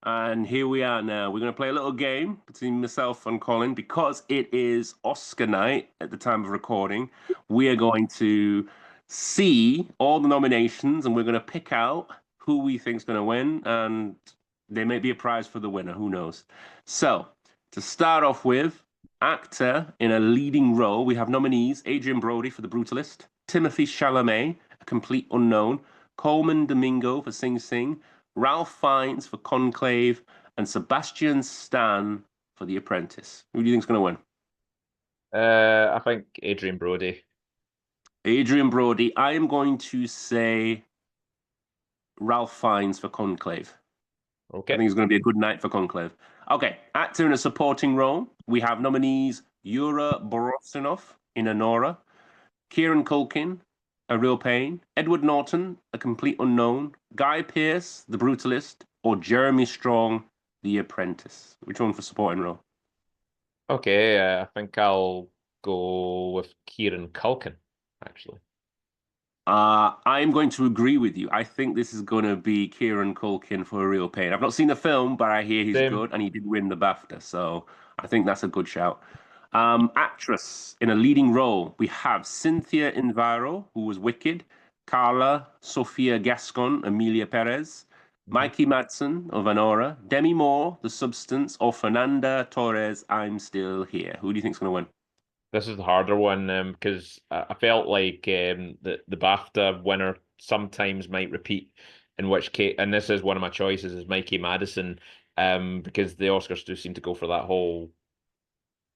And here we are now. We're going to play a little game between myself and Colin because it is Oscar night at the time of recording. We are going to see all the nominations and we're going to pick out who we think is going to win. And there may be a prize for the winner. Who knows? So, to start off with, actor in a leading role, we have nominees Adrian Brody for The Brutalist, Timothy Chalamet, A Complete Unknown, Coleman Domingo for Sing Sing, Ralph Fiennes for Conclave, and Sebastian Stan for The Apprentice. Who do you think's going to win? I think Adrian Brody. Adrian Brody. I am going to say Ralph Fiennes for Conclave. I Okay. think it's going to be a good night for Conclave. Okay, actor in a supporting role. We have nominees Yura Borosinov in Anora, Kieran Culkin, A Real Pain, Edward Norton, A Complete Unknown, Guy Pearce, The Brutalist, or Jeremy Strong, The Apprentice. Which one for supporting role? Okay, I think I'll go with Kieran Culkin, actually. I'm going to agree with you. I think this is going to be Kieran Culkin for A Real Pain. I've not seen the film, but I hear he's Same. good, and he did win the BAFTA, so I think that's a good shout. Actress in a leading role, we have Cynthia Invaro, who was Wicked, Carla, Sofia Gascon, Emilia Perez, Mhm. Mikey Madsen of Anora, Demi Moore, The Substance, or Fernanda Torres, I'm Still Here. Who do you think's going to win? This is the harder one because I felt like the BAFTA winner sometimes might repeat, in which case, and this is one of my choices, is Mikey Madison, because the Oscars do seem to go for that whole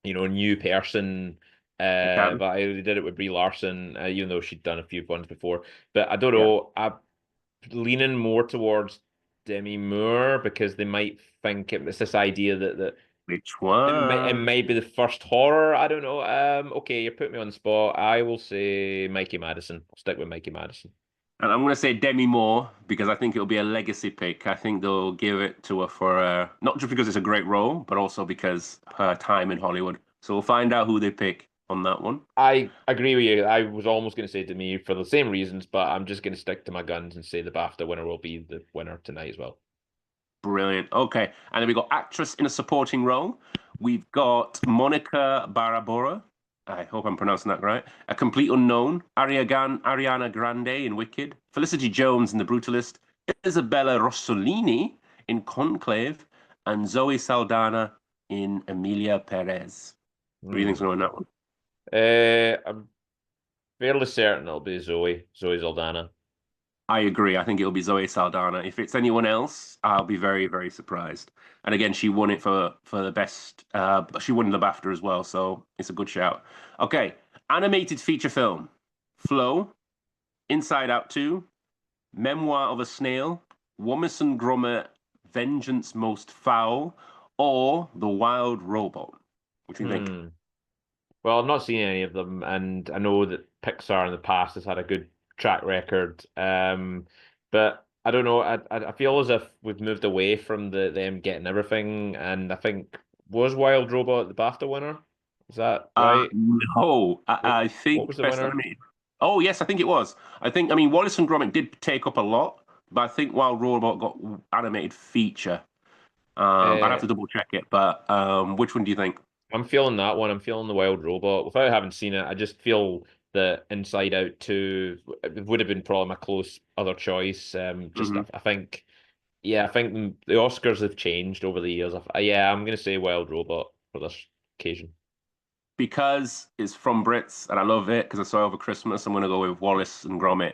new person. They can. But I did it with Brie Larson, even though she'd done a few ones before. But I don't Yeah. know. I'm leaning more towards Demi Moore because they might think it's this idea that Which it one? might be the first horror. I don't know. Okay, you put me on the spot. I will say Mikey Madison. I'll stick with Mikey Madison. And I'm going to say Demi Moore because I think it'll be a legacy pick. I think they'll give it to her for not just because it's a great role, but also because her time in Hollywood. So we'll find out who they pick on that one. I agree with you. I was almost going to say Demi for the same reasons, but I'm just going to stick to my guns and say the BAFTA winner will be the winner tonight as well. Brilliant. Okay. And then we've got actress in a supporting role. We've got Monica Barabora. I hope I'm pronouncing that right. A Complete Unknown. Ariana Grande in Wicked. Felicity Jones in The Brutalist. Isabella Rossellini in Conclave. And Zoe Saldana in Emilia Perez. What do you think's Hmm. going to win that one? I'm fairly certain it'll be Zoe Saldana. I agree. I think it'll be Zoe Saldana. If it's anyone else, I'll be very, very surprised. And again, she won it for the best. She won the BAFTA as well, so it's a good shout. Okay, animated feature film: Flow, Inside Out 2, Memoir of a Snail, Wallace and Gromit, Vengeance Most Foul, or The Wild Robot. What do you think? Hmm. Well, I've not seen any of them, and I know that Pixar in the past has had a good track record. But I don't know. I feel as if we've moved away from them getting everything, and I think was Wild Robot the BAFTA winner? Is that right? No, What I what think was the Best winner? Animated. Oh, yes, I think it was. I mean, Wallace and Gromit did take up a lot, but I think Wild Robot got animated feature. I'd have Uh, to double check it, but which one do you think? I'm feeling that one. I'm feeling the Wild Robot. Without having seen it, I just feel that Inside Out 2 would have been probably my close other choice. Just Hmm. I think, yeah, I think the Oscars have changed over the years. Yeah, I'm gonna say Wild Robot for this occasion. Because it's from Brits and I love it because I saw it over Christmas, I'm going to go with Wallace and Gromit,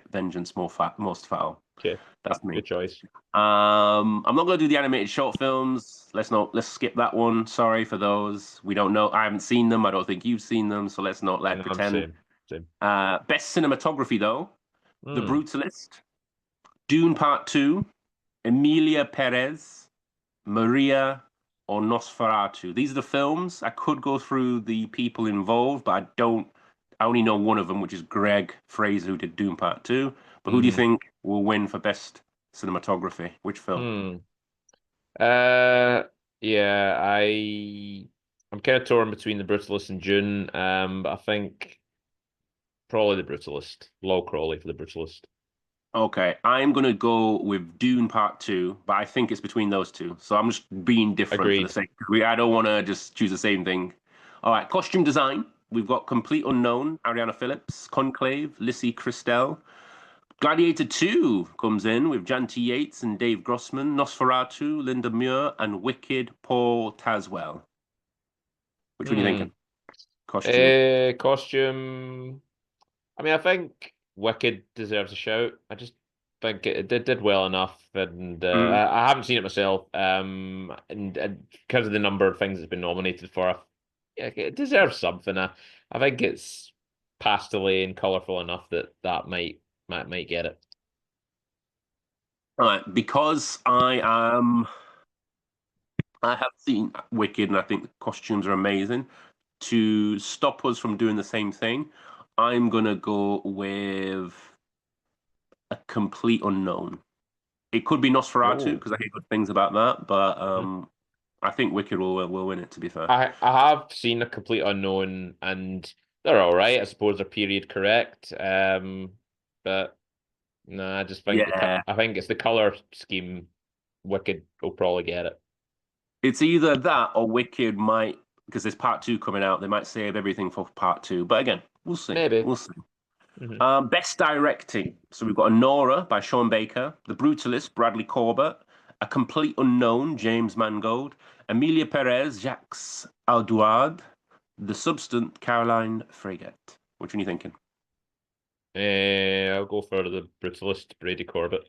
Most Foul. Okay, That's me. good choice. I'm not going to do the animated short films. Let's skip that one. Sorry for those. We don't know. I haven't seen them. I don't think you've seen them, so let's not let And I'm pretend. same. Best cinematography though, The Hmm. Brutalist, Dune Part 2, Emilia Perez, Maria, or Nosferatu. These are the films. I could go through the people involved, but I don't. I only know one of them, which is Greg Fraser, who did Dune Part 2. But who do you Hmm. think will win for best cinematography? Which film? Hmm. Uh, yeah, I'm kind of torn between the Brutalist and June. But I think probably the Brutalist. Low Crawley for the Brutalist. Okay, I'm gonna go with Dune Part Two, but I think it's between those two. So I'm just being different for the Agreed. sake. I don't want to just choose the same thing. All right, costume design. We've got Complete Unknown, Ariana Phillips, Conclave, Lissy Christel. Gladiator 2 comes in with Janty Yates and Dave Grossman, Nosferatu, Linda Muir, and Wicked Paul Tazwell. Which one are you thinking? Hmm. Costume. Costume. I mean, I think Wicked deserves a shout. I just think it did well enough, and Mm. I haven't seen it myself. And because of the number of things it's been nominated for, yeah, it deserves something. I think it's pastel and colorful enough that might get it. All right, because I have seen Wicked and I think the costumes are amazing. To stop us from doing the same thing, I'm gonna go with a complete unknown. It could be Nosferatu Oh. because I hear good things about that, but I think Wicked will win it. To be fair, I have seen a complete unknown, and they're all right. I suppose they're period correct. But no, I just think yeah, I think it's the color scheme. Wicked will probably get it. it's either that or Wicked might because there's part two coming out. They might save everything for part two, but again, we'll see. Maybe. We'll see. Hmm. Best directing. So we've got Nora by Sean Baker, The Brutalist, Bradley Corbett, A Complete Unknown, James Mangold, Emilia Perez, Jacques Aldouard, The Substance, Caroline Frégate. Which one are you thinking? I'll go for the brutalist Brady Corbett.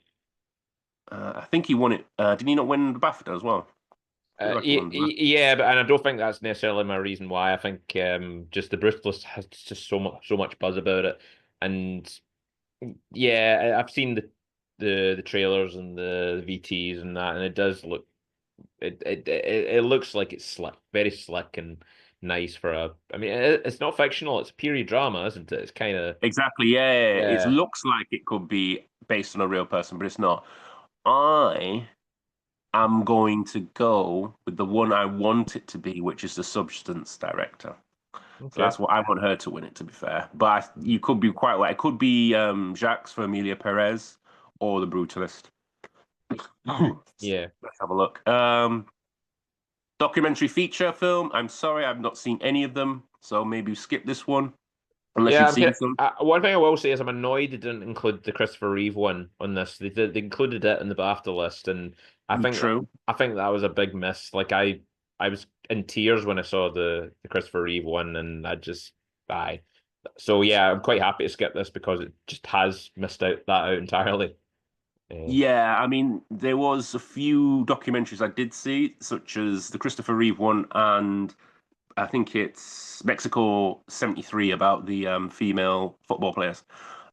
I think he won it. Didn't he not win the BAFTA as well? I feel like he won the BAFTA. Yeah, but and I don't think that's necessarily my reason why. I think just the brutalist has just so much buzz about it, and yeah, I've seen the trailers and the VTs and that, and it does look it looks like it's slick, very slick and nice for a. I mean, it's not fictional; it's a period drama, isn't it? It's kind of Exactly, yeah. It yeah. looks like it could be based on a real person, but it's not. I am going to go with the one I want it to be, which is the Substance director. So Okay. that's what I want her to win it, to be fair. But you could be quite right. It could be Jacques for Emilia Perez or The Brutalist. Yeah. Let's have a look. Documentary feature film. I'm sorry, I've not seen any of them. So maybe skip this one, unless Yeah, you've seen some. one thing I will say is I'm annoyed they didn't include the Christopher Reeve one on this. They included it in the BAFTA list, and True. I think that was a big miss. Like I was in tears when I saw the Christopher Reeve one, and I so yeah, I'm quite happy to skip this because it just has missed out entirely. Uh, Yeah, I mean, there was a few documentaries I did see, such as the Christopher Reeve one, and I think it's Mexico '73 about the female football players.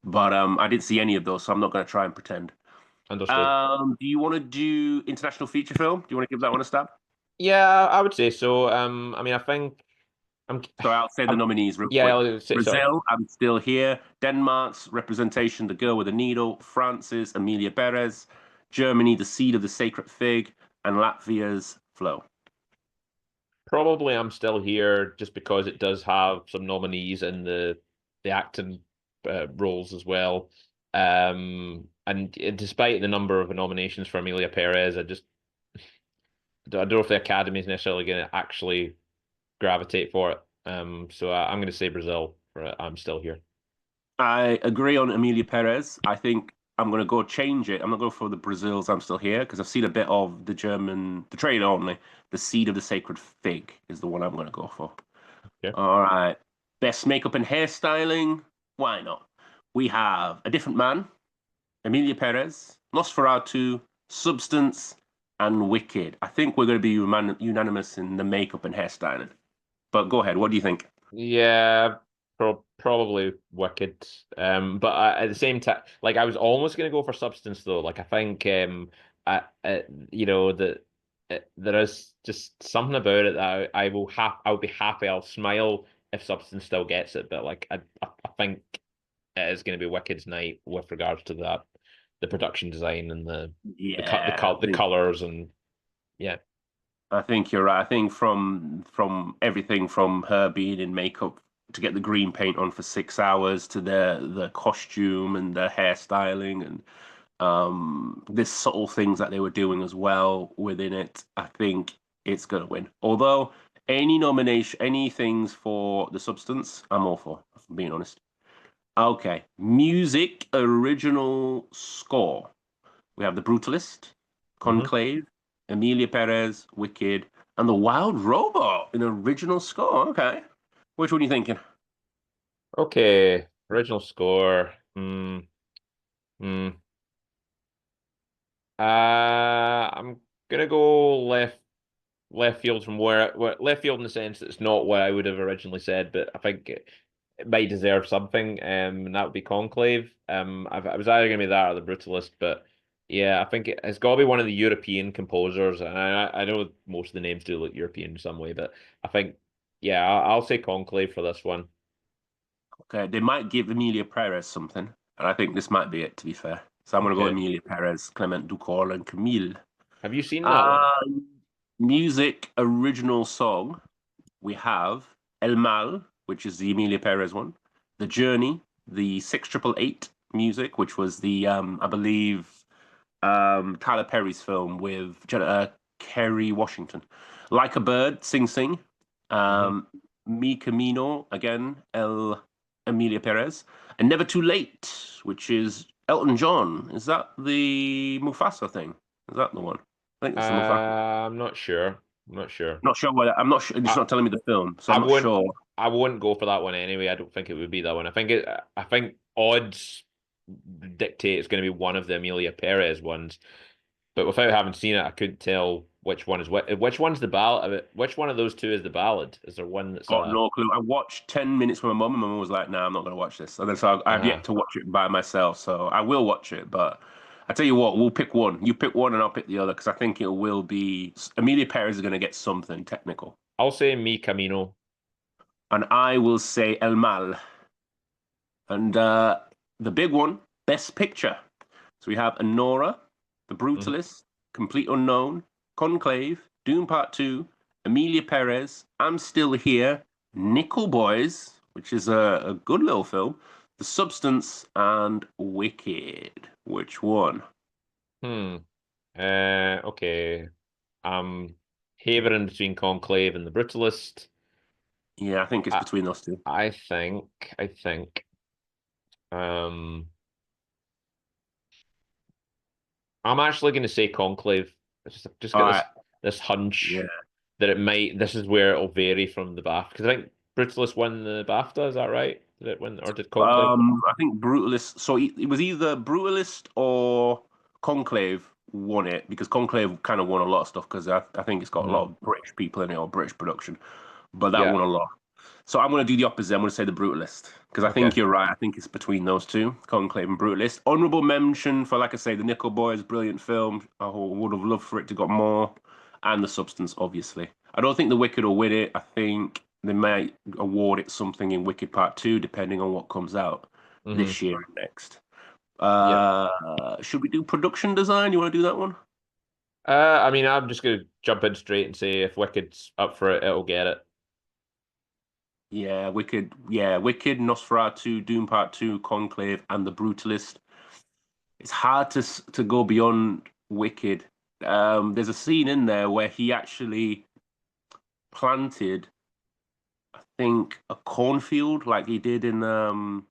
But I didn't see any of those, so I'm not going to try and pretend. Understood. Do you want to do international feature film? Do you want to give that one a stab? Yeah, I would say so. I mean, I think I'm, So I'll say the I'm nominees real yeah, quick. I'll say sorry. Brazil, I'm still here. Denmark's representation, The Girl with a Needle. France's Emilia Perez. Germany, The Seed of the Sacred Fig. And Latvia's Flow. Probably I'm still here just because it does have some nominees in the acting roles as well. And despite the number of nominations for Amelia Perez, I don't know if the Academy is necessarily going to actually gravitate for it. So I'm going to say Brazil for it. I'm still here. I agree on Emilia Perez. I think I'm going to go change it. I'm not going for the Brazils. I'm still here because I've seen a bit of the German, the trailer only. The Seed of the Sacred Fig is the one I'm going to go for. Okay. All right. Best makeup and hairstyling. Why not? We have A Different Man, Emilia Perez, Nosferatu, Substance, and Wicked. I think we're going to be unanimous in the makeup and hairstyling. But go ahead. What do you think? Yeah, probably Wicked. But at the same time, like I was almost gonna go for Substance though. Like I think, you know, there is just something about it that I'll be happy. I'll smile if Substance still gets it. But like I think it is going to be Wicked's night with regards to that, the production design and Yeah, the colors and yeah. I think you're right. I think from everything from her being in makeup to get the green paint on for 6 hours, to the costume and the hairstyling and there's subtle things that they were doing as well within it. I think it's gonna win. Although any nomination, any things for the substance, I'm all for, if I'm being honest. Okay, music original score. We have The Brutalist, Hmm. Conclave, Emilia Perez, Wicked, and The Wild Robot in original score. Okay, which one are you thinking? Okay, original score. Hmm. Hmm. I'm gonna go left field from where left field in the sense that it's not what I would have originally said, but I think it might deserve something, and that would be Conclave. I was either gonna be that or The Brutalist, but yeah, I think it's got to be one of the European composers, and I know most of the names do look European in some way, but I think yeah, I'll say Conclave for this one. Okay, they might give Emilia Perez something, and I think this might be it, to be fair. So I'm going to go Okay, Emilia Perez, Clement Ducor, and Camille. have you seen that one? Um, music original song, we have El Mal, which is the Emilia Perez one, The Journey, the 6888 music, which was the, I believe, Tyler Perry's film with Kerry Washington. Like a Bird, Sing Sing. Hmm. Um, Mi Camino, again, El Emilia Perez. And Never Too Late, which is Elton John. Is that the Mufasa thing? Is that the one? I think it's the Mufasa. I'm not sure. I'm not sure. Not sure what I'm not sure. It's I not telling me the film, so I I'm not wouldn't sure. I wouldn't go for that one anyway. I don't think it would be that one. I think odds dictate it's going to be one of the Amelia Perez ones. But without having seen it, I couldn't tell which one is which one's the ballad. Which one of those two is the ballad? Is there one that's Got no clue. I watched 10 minutes with my mum, and my mum was like, "Nah, I'm not going to watch this." And then so I've uh yet to watch it by myself. So I will watch it, but I tell you what, we'll pick one. You pick one, and I'll pick the other because I think it will be Amelia Perez is going to get something technical, I'll say Mi Camino. and I will say El Mal. And the big one, Best Picture. So we have Anora, The Mhm. Brutalist, Complete Unknown, Conclave, Doom Part 2, Amelia Perez, I'm Still Here, Nickel Boys, which is a good little film, The Substance, and Wicked. Which one? Hmm. Okay. Um, Havering between Conclave and The Brutalist. Yeah, I think it's I between those two. I think I think. Um, I'm actually going to say Conclave. Just All get right. this hunch Yeah. that it might. This is where it'll vary from the BAFTA because I think Brutalist won the BAFTA. Is that right? Did it win or did Conclave? I think Brutalist. So it was either Brutalist or Conclave won it because Conclave kind of won a lot of stuff because I think it's got a lot Hmm. of British people in it or British production, but that Yeah. won a lot. So I'm going to do the opposite. I'm going to say the Brutalist because I think Okay. you're right. I think it's between those two, Conclave and Brutalist. Honorable mention for, like I say, the Nickel Boys, brilliant film. I would have loved for it to got more, and the Substance, obviously. I don't think the Wicked will win it. I think they might award it something in Wicked Part 2, depending on what comes out Hmm. this year and next. Yeah. Should we do production design? You want to do that one? I mean, I'm just gonna jump in straight and say if Wicked's up for it, it'll get it. Yeah, Wicked. Yeah, Wicked, Nosferatu, Doom Part 2, Conclave, and The Brutalist. It's hard to go beyond Wicked. There's a scene in there where he actually planted, I think, a cornfield like he did in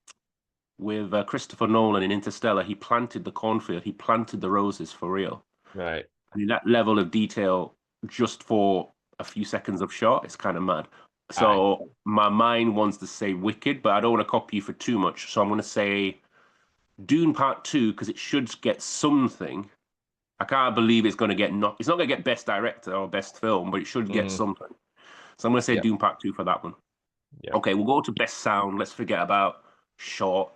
with Christopher Nolan in Interstellar. He planted the cornfield. He planted the roses for real. Right. I mean, that level of detail just for a few seconds of shot is kind of mad. Aye. So my mind wants to say Wicked, but I don't want to copy you for too much. So I'm going to say Dune Part 2 because it should get something. I can't believe it's going to get not. It's not going to get Best Director or Best Film, but it should get Hmm. something. So I'm going to say Yep. Dune Part 2 for that one. Yep. Okay, we'll go to Best Sound. Let's forget about short.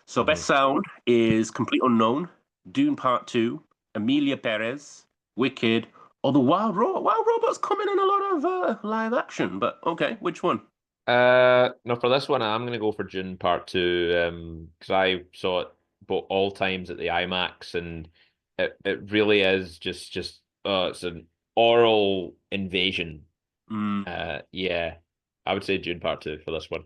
So Best Hmm. Sound is Complete Unknown, Dune Part 2, Emilia Perez, Wicked, or The Wild Robot. Wild Robot's coming in a lot of live action, but okay, which one? No, for this one, I'm gonna go for June Part Two, because I saw it both all times at the IMAX, and it really is just it's an oral invasion. Mm, Yeah, I would say June Part Two for this one.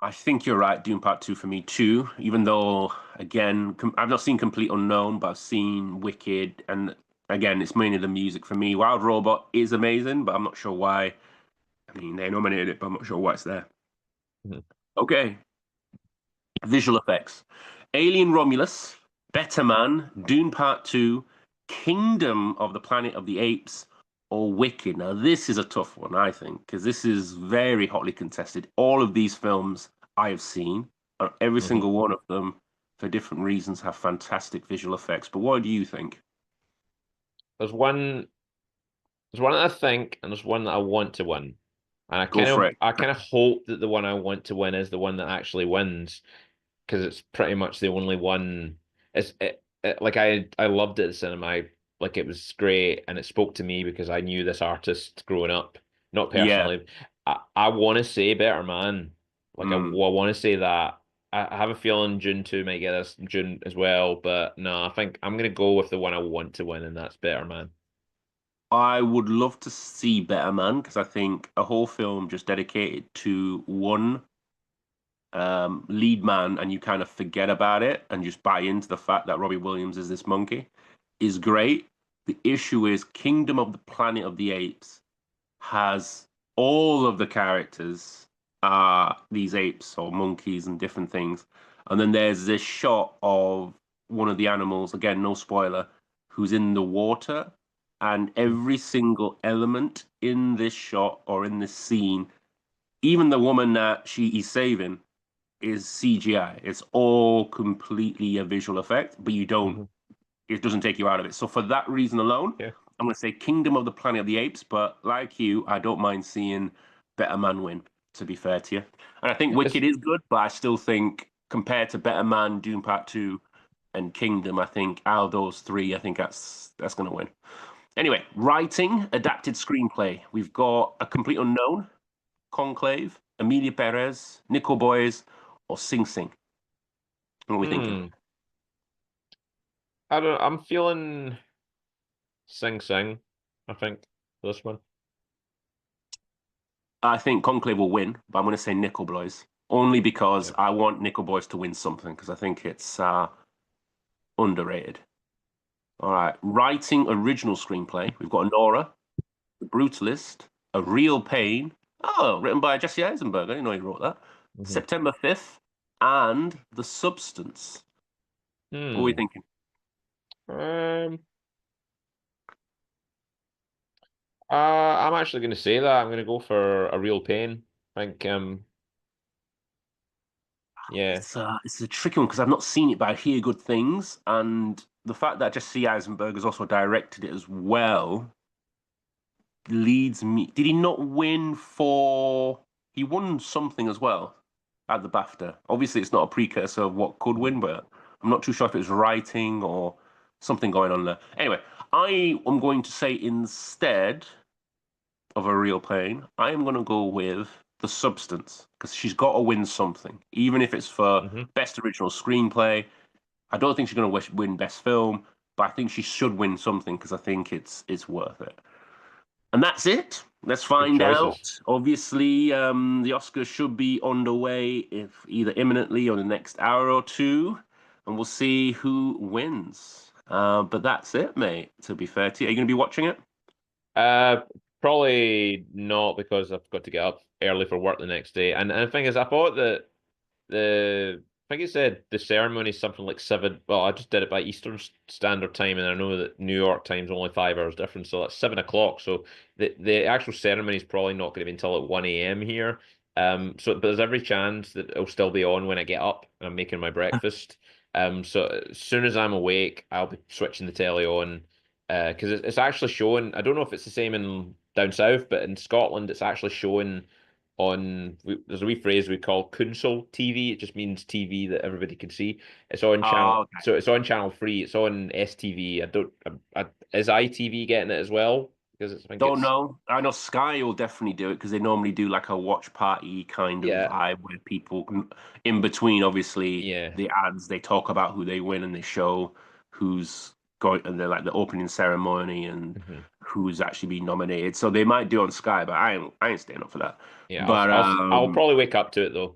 I think you're right. Dune Part 2 for me too. Even though, again, I've not seen Complete Unknown, but I've seen Wicked, and again, it's mainly the music for me. Wild Robot is amazing, but I'm not sure why. I mean, they nominated it, but I'm not sure why it's there. Mhm. Okay, visual effects: Alien Romulus, Better Man, Dune Part 2, Kingdom of the Planet of the Apes, or Wicked. Now, this is a tough one, I think, because this is very hotly contested. All of these films I have seen, and every Mhm. single one of them, for different reasons, have fantastic visual effects. But what do you think? There's one, there's one that I think, and there's one that I want to win. And Go for it. I kind of hope that the one I want to win is the one that actually wins, because it's pretty much the only one. Like I loved it at the cinema. Like it was great, and it spoke to me because I knew this artist growing up, not Yeah. personally. I want to say Better Man. Like Mm. I want to say that. I have a feeling June 2 might get us June as well, but no, I think I'm gonna go with the one I want to win, and that's Better Man. I would love to see Better Man because I think a whole film just dedicated to one lead man and you kind of forget about it and just buy into the fact that Robbie Williams is this monkey is great. The issue is Kingdom of the Planet of the Apes has all of the characters are these apes or monkeys and different things. And then there's this shot of one of the animals, again, no spoiler, who's in the water. And every single element in this shot or in this scene, even the woman that she is saving, is CGI. It's all completely a visual effect, but you don't, Mm-hmm. it doesn't take you out of it. So for that reason alone, Yeah. I'm going to say Kingdom of the Planet of the Apes, but like you, I don't mind seeing Better Man win, to be fair to you. And I think It's Wicked is good, but I still think compared to Better Man, Doom Part 2, and Kingdom, I think out of those three, I think that's going to win. Anyway, writing, adapted screenplay. We've got A Complete Unknown, Conclave, Amelia Perez, Nickel Boys, or Sing Sing. What are we thinking? I don't. I'm feeling Sing Sing. I think this one. I think Conclave will win, but I'm going to say Nickel Boys only because Yeah. I want Nickel Boys to win something because I think it's underrated. All right, writing original screenplay. We've got Nora, The Brutalist, A Real Pain. Oh, written by Jesse Eisenberg. I didn't know he wrote that. Hmm. September 5th, and The Substance. What are we Hmm. thinking? Um. I'm actually going to say that I'm going to go for A Real Pain. I think. Yeah. It's a tricky one because I've not seen it, but I hear good things, and the fact that Jesse Eisenberg has also directed it as well leads me. Did he not win for? He won something as well at the BAFTA. Obviously, it's not a precursor of what could win, but I'm not too sure if it was writing or something going on there. Anyway, I am going to say instead of A Real Pain, I am going to go with The Substance because she's got to win something, even if it's for Hmm. best original screenplay. I don't think she's going to win best film, but I think she should win something because I think it's worth it. And that's it. Let's Good find choices. out. Obviously, the Oscars should be underway if either imminently or the next hour or two, and we'll see who wins. But that's it, mate. To be fair to you, are you going to be watching it? Uh, Probably not because I've got to get up early for work the next day. And the thing is, I thought that I think it said the ceremony is something like 7. Well, I just did it by Eastern Standard Time, and I know that New York time's only 5 hours different, so that's 7 o'clock. So the actual ceremony is probably not going to be until at 1 a.m. here. But there's every chance that it'll still be on when I get up and I'm making my breakfast. So as soon as I'm awake, I'll be switching the telly on. Because it's actually showing. I don't know if it's the same in down south, but in Scotland, it's actually showing there's a wee phrase we call console TV. It just means TV that everybody can see. It's on Oh, channel, okay. so it's on channel 3. It's on STV. I don't. Is ITV getting it as well? Because I think Don't it's know. I know Sky will definitely do it because they normally do like a watch party kind of yeah, vibe where people, in between, obviously, yeah. the ads, they talk about who they win and they show who's going, and they're like the opening ceremony and Hmm. who's actually been nominated. So they might do on Sky, but I ain't staying up for that. Yeah. But I'll probably wake up to it though.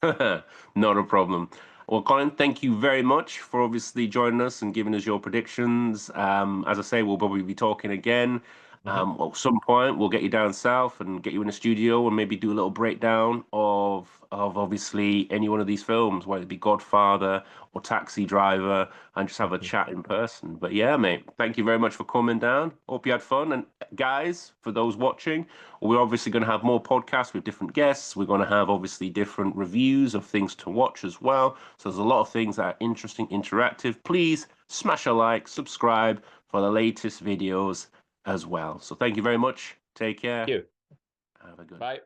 Not a problem. Well, Colin, thank you very much for obviously joining us and giving us your predictions. As I say, we'll probably be talking again. Mhm. At some point, we'll get you down south and get you in the studio and maybe do a little breakdown of obviously any one of these films, whether it be Godfather or Taxi Driver, and just have a Mhm. chat in person. But yeah, mate, thank you very much for coming down. Hope you had fun. And guys, for those watching, we're obviously going to have more podcasts with different guests. We're going to have obviously different reviews of things to watch as well. So there's a lot of things that are interesting, interactive. Please smash a like, subscribe for the latest videos as well. So thank you very much. Take Thank care. you. Have a good Bye.